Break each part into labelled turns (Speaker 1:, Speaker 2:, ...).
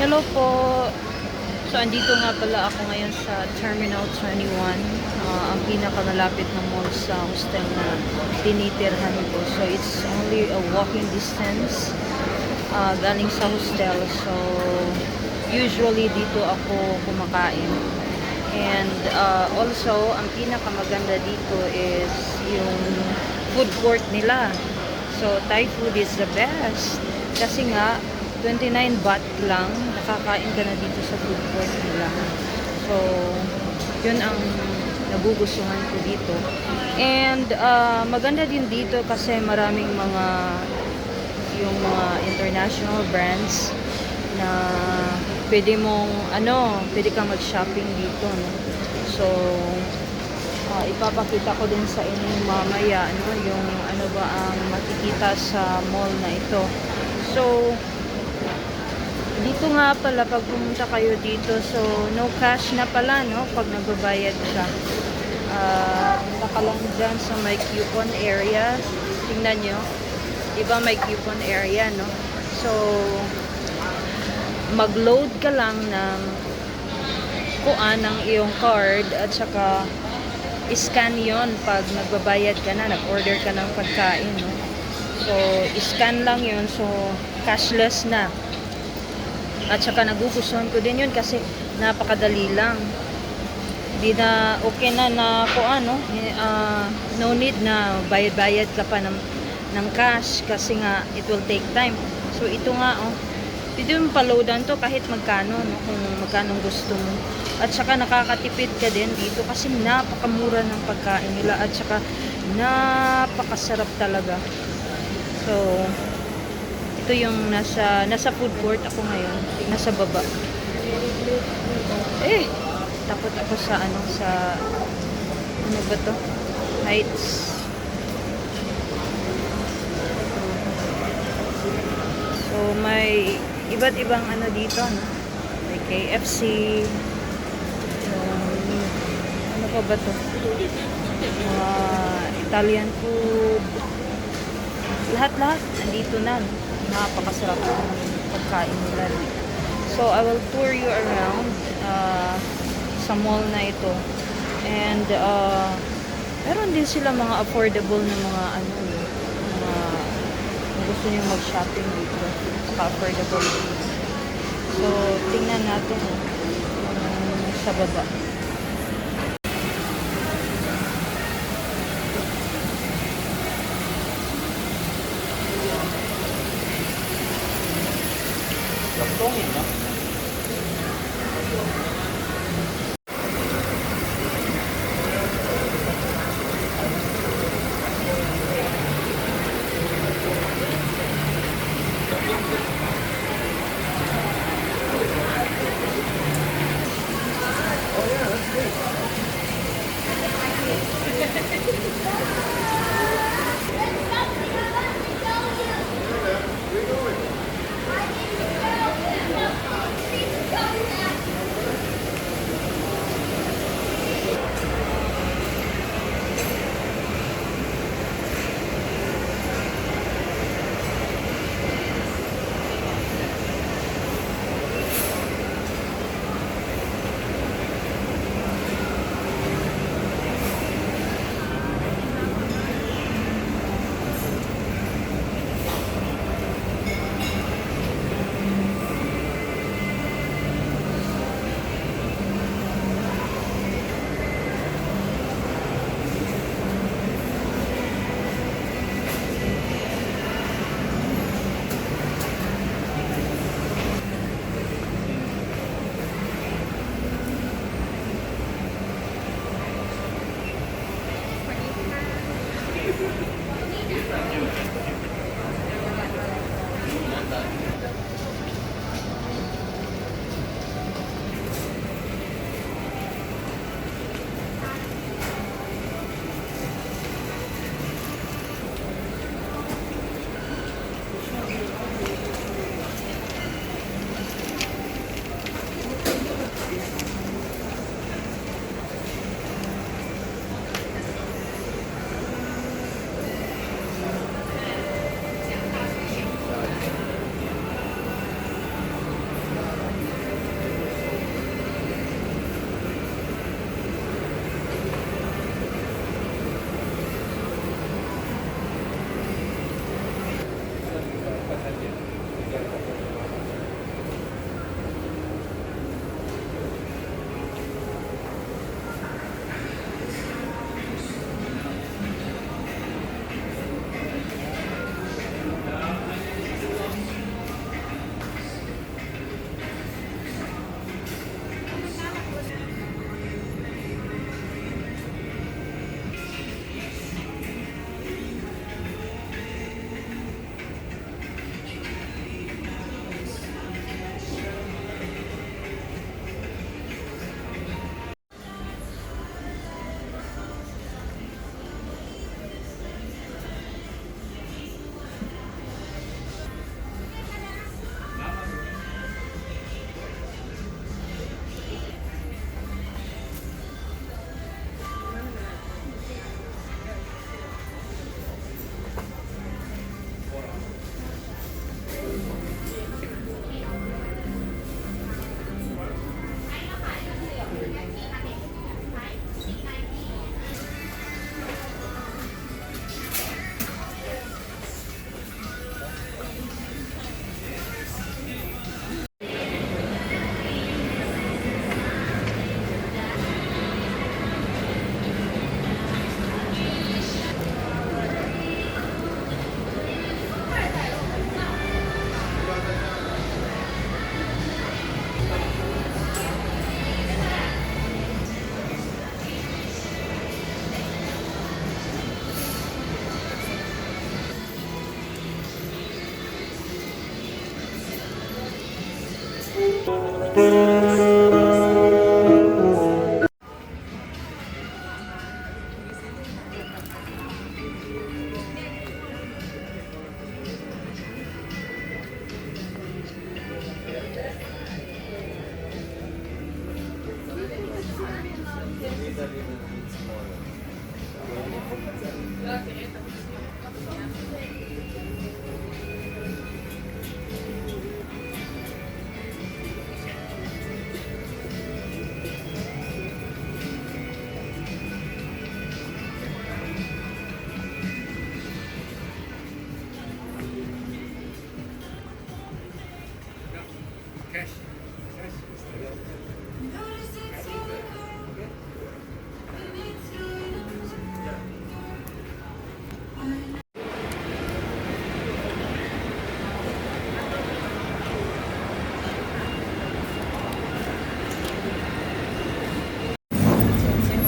Speaker 1: Hello po. So, andito nga pala ako ngayon sa Terminal 21. Ang pinakamalapit na mall sa hostel na tinitirhan ko. So, it's only a walking distance galing sa hostel. So, usually dito ako kumakain. And also, ang pinakamaganda dito is yung food court nila. So, Thai food is the best. Kasi nga, 29 baht lang, nakakain ka na dito sa food court nila. So, yun ang nagugustuhan ko dito. And, maganda din dito kasi maraming yung mga international brands na pwede kang mag-shopping dito, no? So, ipapakita ko din sa inyo mamaya, no, yung ano ba ang makikita sa mall na ito. So, dito nga pala, pag pumunta kayo dito, so, no cash na pala, no, pag nagbabayad ka. Punta ka lang dyan sa may coupon area. Tingnan nyo. Diba may coupon area, no? So, mag-load ka lang ng ng iyong card at saka scan yon pag nagbabayad ka na, nag-order ka ng pagkain, no? So, scan lang yon, so cashless na. At saka nagugustuhan ko din yun kasi napakadali lang. Di na okay na no? No need na bayad-bayad ka pa ng cash kasi nga it will take time. So, ito nga, pwede mo pa-loadan to kahit magkano, no? Kung magkano gusto mo. At saka nakakatipid ka din dito kasi napakamura ng pagkain nila at saka napakasarap talaga. So, ito yung nasa food court ako ngayon, nasa baba. Takot ako sa ano ba to? Heights. So, may iba't ibang ano dito, no? May KFC. Ano pa ba to? Italian food. Lahat-lahat nandito na, no? Napakasarap ng pagkain nila. So, I will tour you around sa mall na ito. And, meron din sila mga affordable na mga kung gusto niyo mag-shopping dito. Affordable. So, tingnan natin sa baba.
Speaker 2: Laptongin, no?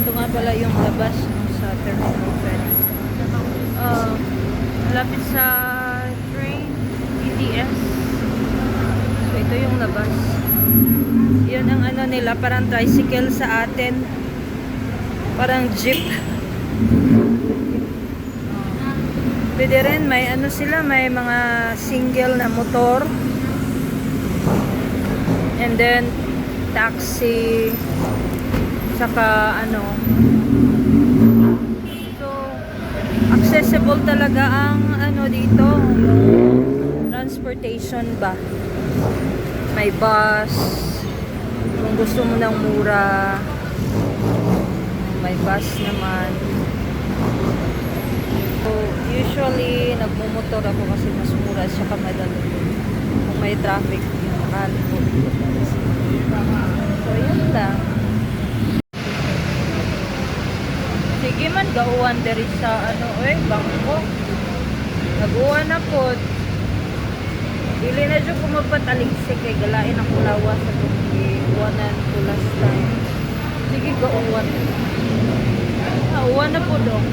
Speaker 1: Ito nga pala yung labas no, sa Terminal 20. Malapit sa train, BTS. So, ito yung labas. Yun ang ano nila, parang tricycle sa atin. Parang jeep. Pwede rin, may ano sila, may mga single na motor. And then, taxi. Saka ano. So, accessible talaga ang ano dito, yung transportation ba. May bus. Kung gusto mo ng mura, may bus naman. So, usually, nagmumotor ako kasi mas mura at saka madali. Kung may traffic, yung mahal ko. So, yun lang. Sige man, gauwan diri sa ano, bangko. Naguwan na po. Dili na dyan ko magpataliksik kay galain ang kulawa sa iwanan ko last time. Sige, gauwan. Uwan na po dong.